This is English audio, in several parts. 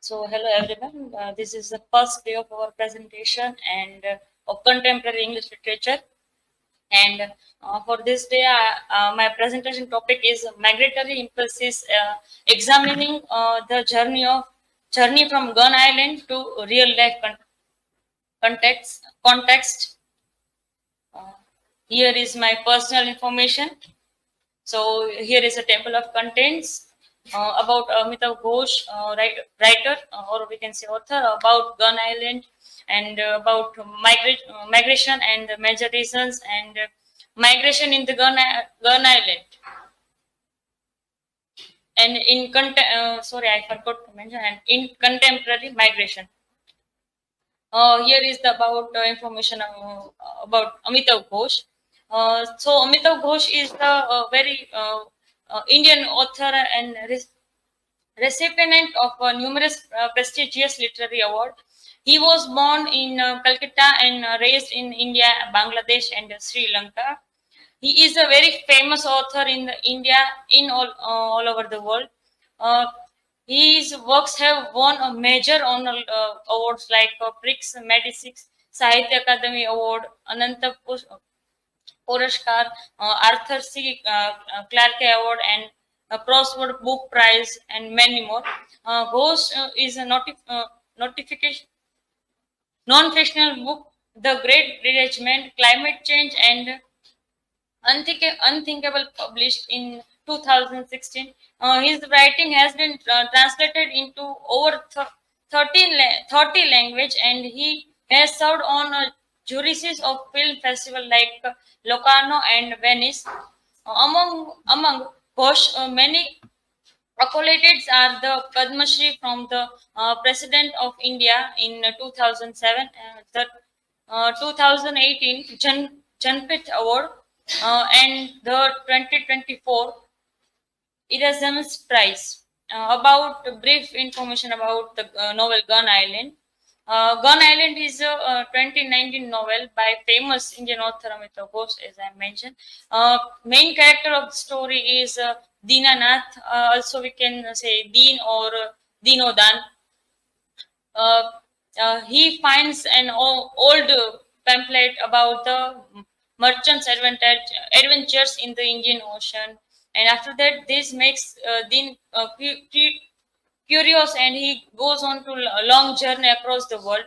So, hello everyone. This is the first day of our presentation and of contemporary English literature. And for this day, my presentation topic is migratory impulses, examining the journey from Gun Island to real life context. Uh, Here is my personal information. So here is a table of contents about Amitav Ghosh, writer, or we can say author, about Gun Island and about migration and the major reasons and migration in the Gun Island. And sorry, I forgot to mention, and in contemporary migration. Here is the about information about Amitav Ghosh. So Amitav Ghosh is the very Indian author and recipient of numerous prestigious literary awards. He was born in Calcutta and raised in India, Bangladesh, and Sri Lanka. He is a very famous author in India, in all over the world. Uh, his works have won a major honor awards like Prix Medisix, Sahitya Akademi Award, Ananta Purashkar, Arthur C. Clarke Award, and Crossword Book Prize, and many more. Ghost is a notification non-fictional book, The Great Detachment, Climate Change, and Unthinkable, published in 2016. His writing has been translated into over 30 language, and he has served on juries of film festivals like Locarno and Venice. Among Ghosh, many accolades are the Padma Shri from the President of India in 2007, the 2018 Janpith Award, and the 2024 Erasmus Prize. About brief information about the novel Gun Island. Gun Island is a 2019 novel by famous Indian author Amitav Ghosh, as I mentioned. Main character of the story is Dinanath. Also, we can say Deen or Dinodan. Uh, he finds an old pamphlet about the merchants' adventures in the Indian Ocean, and after that, this makes Dean curious, and he goes on to a long journey across the world.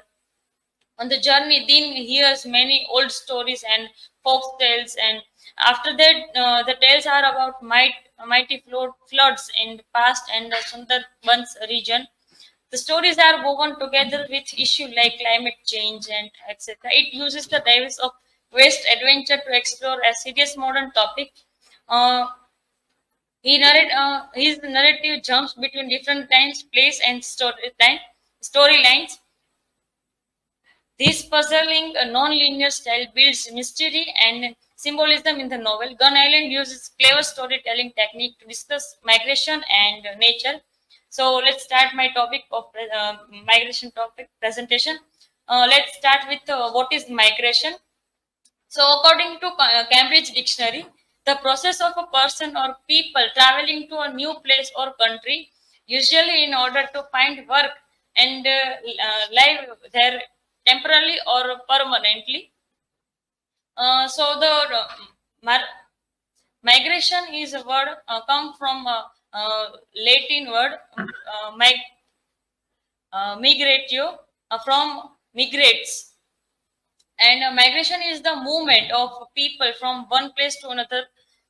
On the journey, Dean hears many old stories and folk tales, and after that, the tales are about mighty floods in the past and the Sundarbans region. The stories are woven together with issues like climate change and etc. It uses the device of West adventure to explore a serious modern topic. Uh, his narrative jumps between different times, place, and storylines. This puzzling, non-linear style builds mystery and symbolism in the novel. Gun Island uses clever storytelling technique to discuss migration and nature. So let's start my topic of migration topic presentation. Let's start with what is migration. So, according to Cambridge Dictionary, the process of a person or people traveling to a new place or country, usually in order to find work and live there temporarily or permanently. So, the migration is a word come from a Latin word migratio, from migrates, and migration is the movement of people from one place to another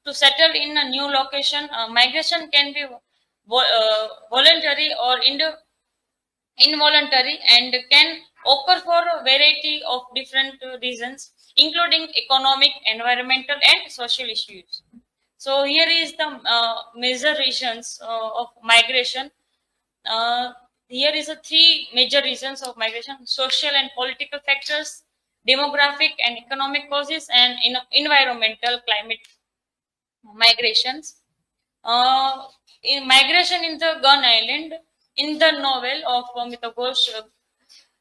to settle in a new location. Migration can be voluntary or involuntary and can occur for a variety of different reasons, including economic, environmental, and social issues. So here is the major reasons of migration. uh, Here is the three major reasons of migration: social and political factors, demographic and economic causes, and environmental climate migrations. In migration in the Gun Island, in the novel of Amitav Ghosh,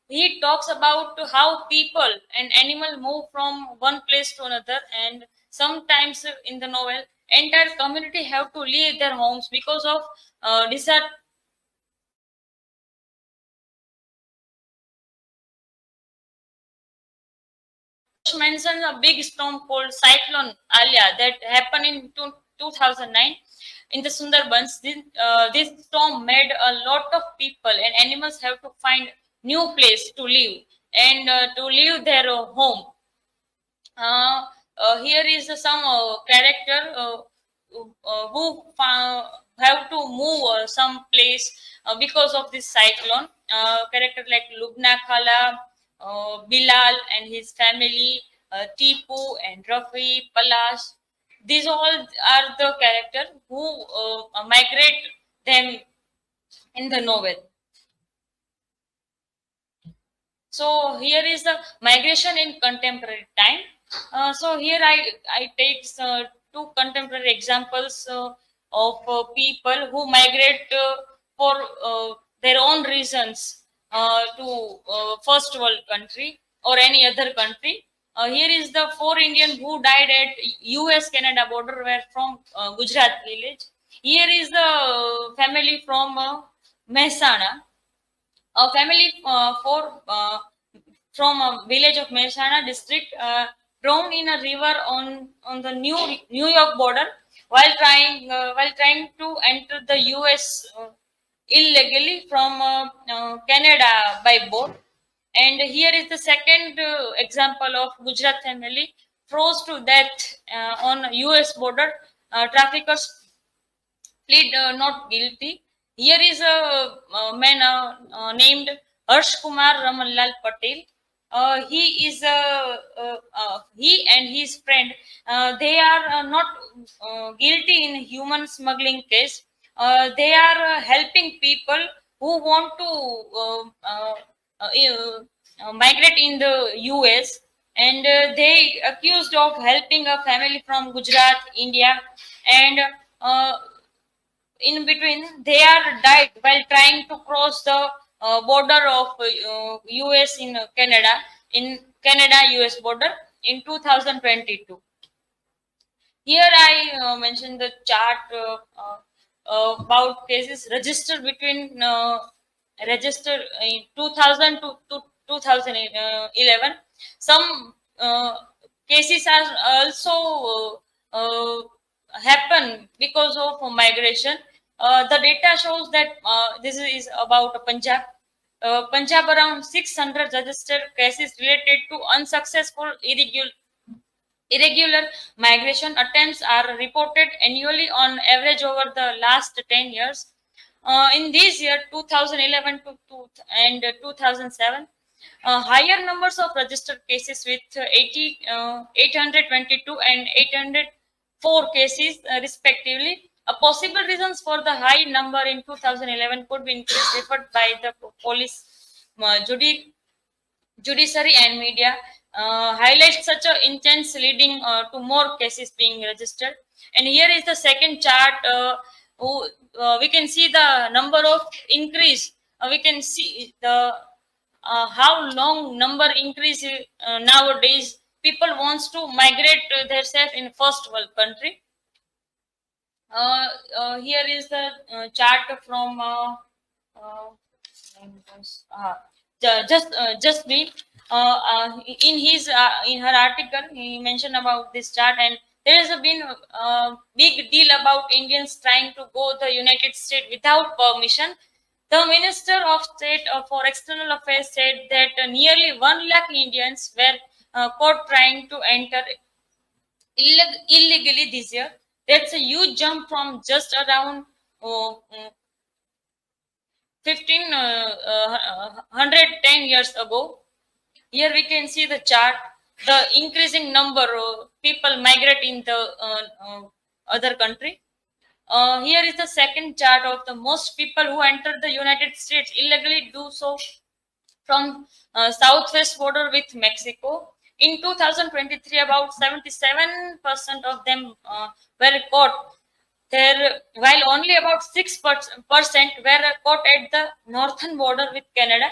he talks about how people and animal move from one place to another, and sometimes in the novel, entire community have to leave their homes because of mentions a big storm called Cyclone Alia that happened in 2009 in the Sundarbans. This storm made a lot of people and animals have to find new place to live and to leave their home. Here is some character who have to move some place because of this cyclone. Character like Lubna Khala, Bilal and his family, Tipu and Rafi, Palash. These all are the characters who migrate them in the novel. So here is the migration in contemporary time. So here I take two contemporary examples of people who migrate for their own reasons to first world country or any other country. Here is the four Indian who died at US Canada border were from Gujarat village. Here is the family from Mehsana, a family from a village of Mehsana district drowned in a river on the New York border while trying to enter the US illegally from Canada by boat. And here is the second example of Gujarat family froze to death on US border. Traffickers plead not guilty. Here is a man named Harsh Kumar Ramanlal Patel. He and his friend. They are not guilty in human smuggling case. They are helping people who want to migrate in the US, and they accused of helping a family from Gujarat, India, and uh, in between they are died while trying to cross the border of US in Canada US border in 2022. Here I mentioned the chart about cases registered between registered in 2000 to 2011. Some cases are also happen because of migration. The data shows that this is about Punjab. Punjab around 600 registered cases related to unsuccessful irregular migration attempts are reported annually on average over the last 10 years. In this year, 2011 and 2007, higher numbers of registered cases with 822 and 804 cases respectively. A possible reasons for the high number in 2011 could be increased referred by the police, judiciary and media highlight such a intense leading to more cases being registered. And here is the second chart. We can see the number of increase. We can see the how long number increase nowadays. People wants to migrate themselves in first world country. Here is the chart from uh, just me. In her article, he mentioned about this chart, and there has been a big deal about Indians trying to go the United States without permission. The Minister of State for External Affairs said that nearly 1 lakh Indians were caught trying to enter illegally this year. That's a huge jump from just around 110 years ago. Here we can see the chart, the increasing number of people migrate in the other country. Here is the second chart of the most people who enter the United States illegally do so from southwest border with Mexico. In 2023, about 77% of them were caught there, while only about 6% were caught at the northern border with Canada.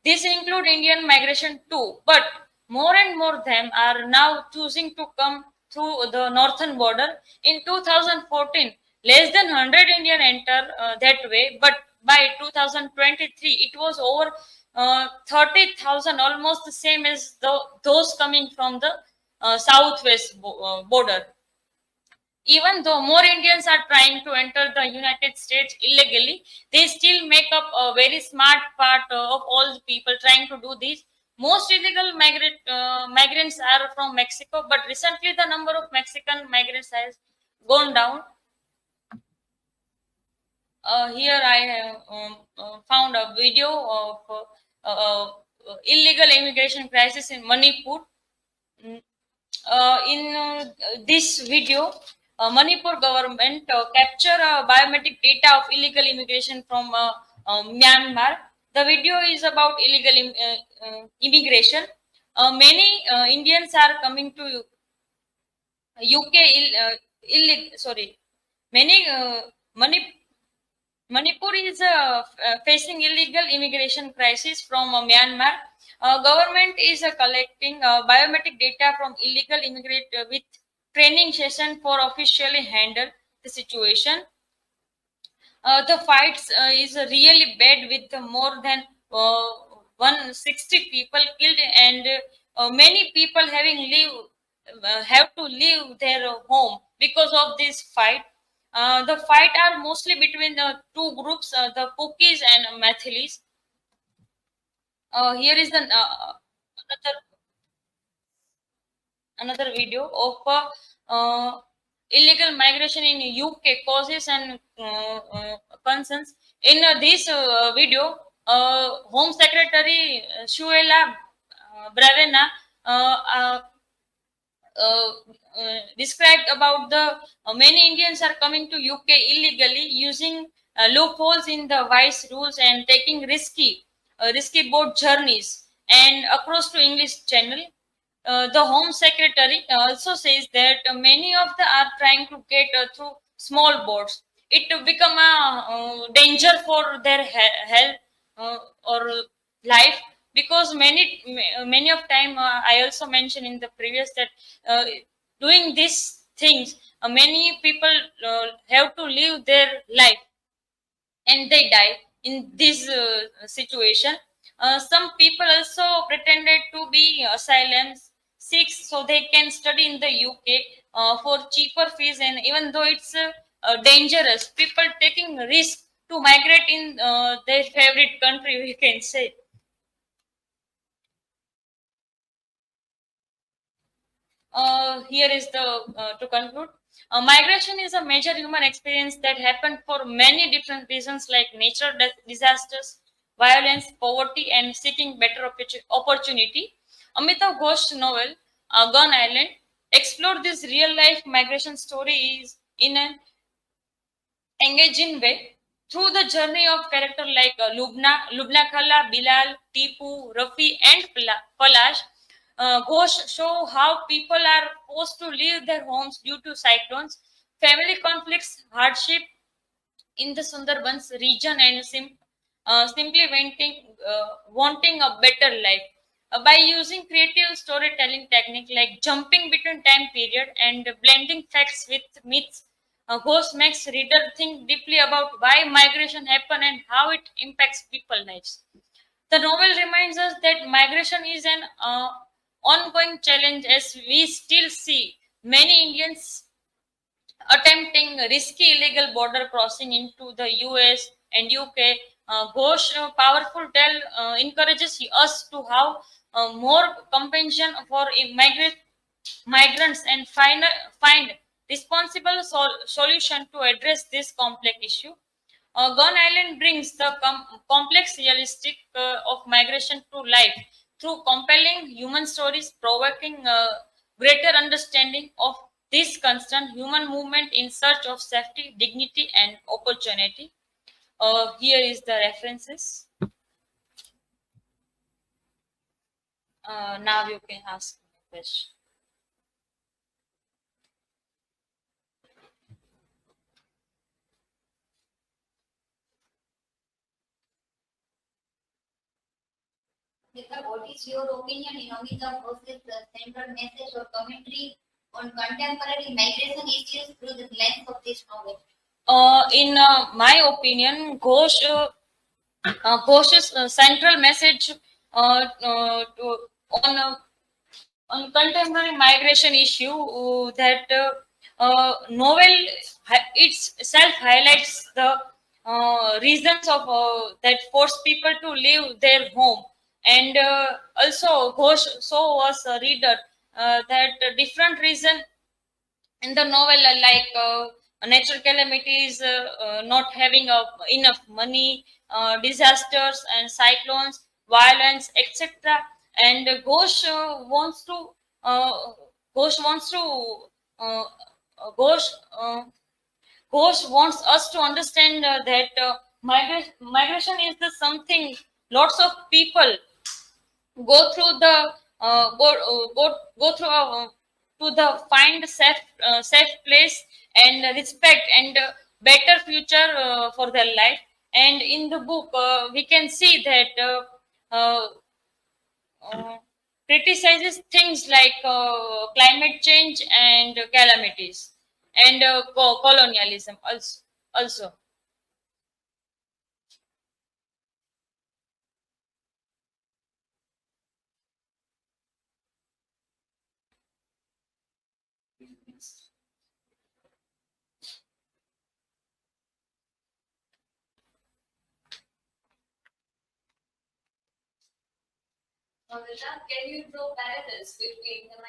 These include Indian migration too, but more and more them are now choosing to come through the northern border. In 2014, less than 100 Indian enter that way, but by 2023, it was over 30,000, almost the same as those coming from the southwest border. Even though more Indians are trying to enter the United States illegally, they still make up a very smart part of all the people trying to do this. Most illegal migrants are from Mexico, but recently the number of Mexican migrants has gone down. Here I have found a video of illegal immigration crisis in Manipur. Mm, in this video, Manipur government capture biometric data of illegal immigration from Myanmar. The video is about illegal immigration. Many Indians are coming to UK. Sorry, many Manipur is facing illegal immigration crisis from Myanmar. Government is collecting biometric data from illegal immigrant with training session for officially handle the situation. The fights is really bad with more than 160 people killed and many people have to leave their home because of this fight. The fight are mostly between the two groups, the Pukis and Mathilis. Here is another video of illegal migration in UK causes and concerns. In this video, Home Secretary Shuela Bravena uh, uh, described about the many Indians are coming to UK illegally using loopholes in the vice rules and taking risky boat journeys and across to English Channel. The Home Secretary also says that many of the are trying to get through small boats. It to become a danger for their health or life because many of time I also mentioned in the previous that uh, doing these things many people have to live their life and they die in this situation. Some people also pretended to be asylum seeks so they can study in the UK for cheaper fees, and even though it's dangerous, people taking risk to migrate in their favorite country, we can say. Here is the to conclude. Migration is a major human experience that happened for many different reasons like natural disasters, violence, poverty, and seeking better opportunity. Amitav Ghosh's novel, Gun Island, explored this real life migration story is in an engaging way through the journey of characters like Lubna Khala, Bilal, Tipu, Rafi, and Palash. Ghosh show how people are forced to leave their homes due to cyclones, family conflicts, hardship in the Sundarbans region, and simply wanting a better life. By using creative storytelling technique like jumping between time period and blending facts with myths, Ghost makes reader think deeply about why migration happen and how it impacts people lives. The novel reminds us that migration is an ongoing challenge as we still see many Indians attempting risky illegal border crossing into the US and UK. Ghosh powerful tell encourages us to have more compassion for migrants and find responsible solution to address this complex issue. Gun Island brings the complex realistic of migration to life through compelling human stories, provoking greater understanding of this constant human movement in search of safety, dignity, and opportunity. Here is the references. Now you can ask me a question. Nikha, what is your opinion in Amitav Ghosh's central message or commentary on contemporary migration issues through the lens of this novel? In my opinion, Ghosh Ghosh's central message on contemporary migration issue that novel itself highlights the reasons of that force people to leave their home, and also Ghosh so was a reader that different reason in the novel, like natural calamities, not having enough money, disasters and cyclones, violence, etc. And uh, Ghosh wants to uh, Ghosh uh, Ghosh wants us to understand that migration is the something lots of people go through the go through to the find safe place and respect and better future for their life. And in the book we can see that uh, uh, criticizes things like climate change and calamities and colonialism also. Vedant, can you draw parallels between the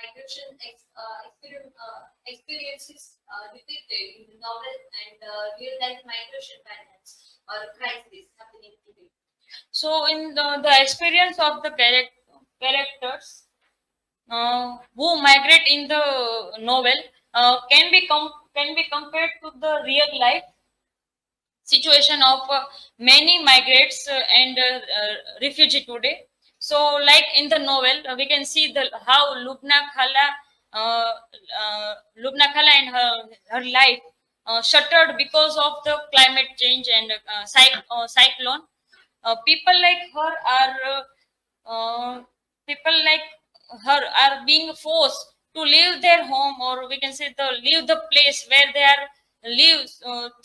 experiences depicted in the novel and real life migration patterns or crises happening today? So in the experience of the characters who migrate in the novel can be compared to the real life situation of many migrants and refugee today. So, like in the novel, we can see the how Lubna Khala and her life shuttered because of the climate change and cyclone. People like her are people like her are being forced to leave their home, or we can say the leave the place where they are live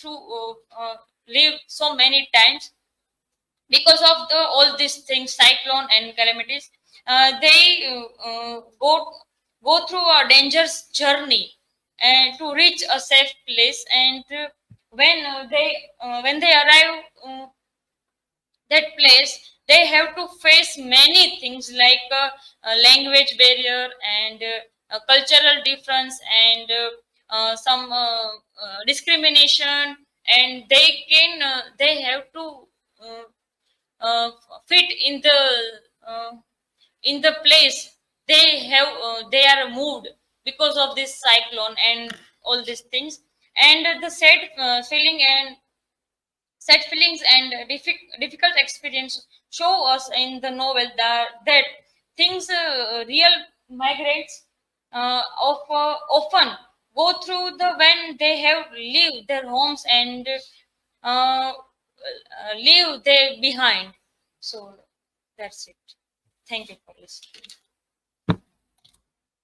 through live so many times because of the all these things, cyclone and calamities. They go through a dangerous journey and to reach a safe place. And when they arrive that place, they have to face many things like language barrier and cultural difference and some discrimination. And they have to uh, uh, fit uh, in the place they are moved because of this cyclone and all these things. And the sad feeling and sad feelings and difficult experience show us in the novel that things real migrants often go through the when they have leave their homes and leave they behind. So that's it. Thank you for listening.